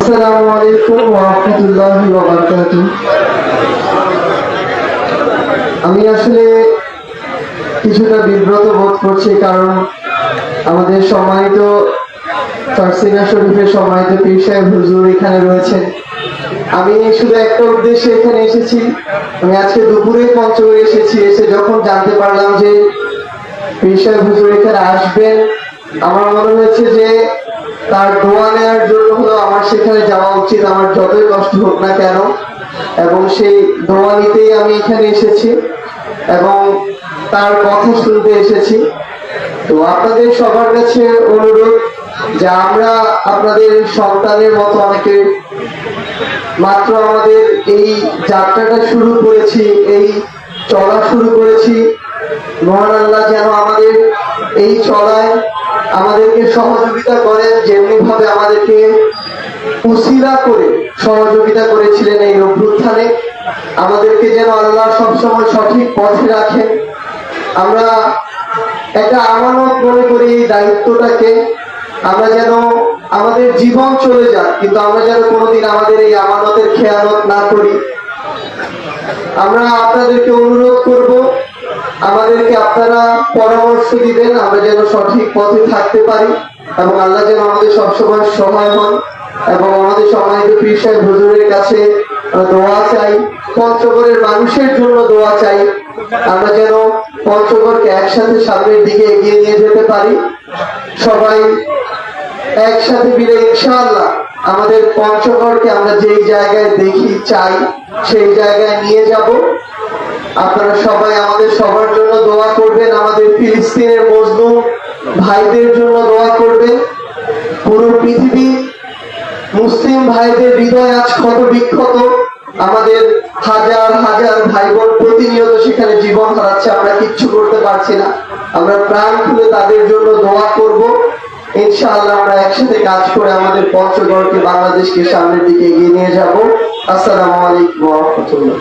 আসসালামু আলাইকুম ওয়া রাহমাতুল্লাহি ওয়া বারাকাতুহু। আমি আসলে কিছুটা বিব্রত বোধ করছি, কারণ আমাদের সম্মানিত ফারসিনা শরীফের সম্মানিত পীর সাহেব হুজুর এখানে রয়েছেন। আমি শুধু একটা উদ্দেশ্যে এখানে এসেছি। আমি আজকে দুপুরে পঞ্চগড়ে এসেছি। এসে যখন জানতে পারলাম যে পীর সাহেব হুজুর এখানে আসবেন, আমার মনে হয়েছে যে তার দোয়া নেওয়ার জন্য হলো আমার সেখানে যাওয়া উচিত, আমার যতই কষ্ট হোক না কেন। এবং সেই দোয়া নিতেই আমি এখানে এসেছি এবং তার কথা শুনতে এসেছি। তো আপনাদের সবার কাছে অনুরোধ যে আমরা আপনাদের সন্তানের মতো অনেকে মাত্র আমাদের এই যাত্রাটা শুরু করেছি, এই চলা শুরু করেছি। মহান আল্লাহ যেন আমাদের এই চলায় আমাদেরকে সহযোগিতা করেন, যেমনি ভাবে আমাদেরকে উসিলা করে সহযোগিতা করেছিলেন এই অভ্যুত্থানে। আমাদেরকে যেন আল্লাহ সবসময় সঠিক পথে রাখেন। আমরা একটা আমানত মনে করি এই দায়িত্বটাকে। আমরা যেন আমাদের জীবন চলে যাক, কিন্তু আমরা যেন কোনোদিন আমাদের এই আমানতের খেয়ানত না করি। আমরা আপনাদেরকে অনুরোধ করব, আমাদেরকে আপনারা পরামর্শ দিবেন, আমরা যেন সঠিক পথে থাকতে পারি এবং আল্লাহ যেন আমাদের সবসময় সহায় হন। এবং আমাদের সম্মানিত পীর সাহেব হুজুরের কাছে দোয়া চাই, পঞ্চগড়ের মানুষের জন্য দোয়া চাই। আমরা যেন পঞ্চগড়কে একসাথে সামনের দিকে এগিয়ে নিয়ে যেতে পারি। সবাই একসাথে মিলে ইনশাআল্লাহ আমাদের পঞ্চগড়কে আমরা যেই জায়গায় দেখি চাই সেই জায়গায় নিয়ে যাব। আপনারা সবাই আমাদের সবার জন্য দোয়া করবেন, আমাদের ফিলিস্তিনের মজলুম ভাইদের জন্য দোয়া করবেন। পুরো পৃথিবী মুসলিম ভাইদের হৃদয় আজ ক্ষত বিক্ষত। আমাদের হাজার হাজার ভাই বোন প্রতিনিয়ত সেখানে জীবন হারাচ্ছে, আমরা কিচ্ছু করতে পারছি না। আমরা প্রাণ খুলে তাদের জন্য দোয়া করব। ইনশাআল্লাহ আমরা একসাথে কাজ করে আমাদের পঞ্চগড়কে, বাংলাদেশকে সামনের দিকে এগিয়ে নিয়ে যাব। আসসালামু আলাইকুম ওয়া রাহমাতুল্লাহ।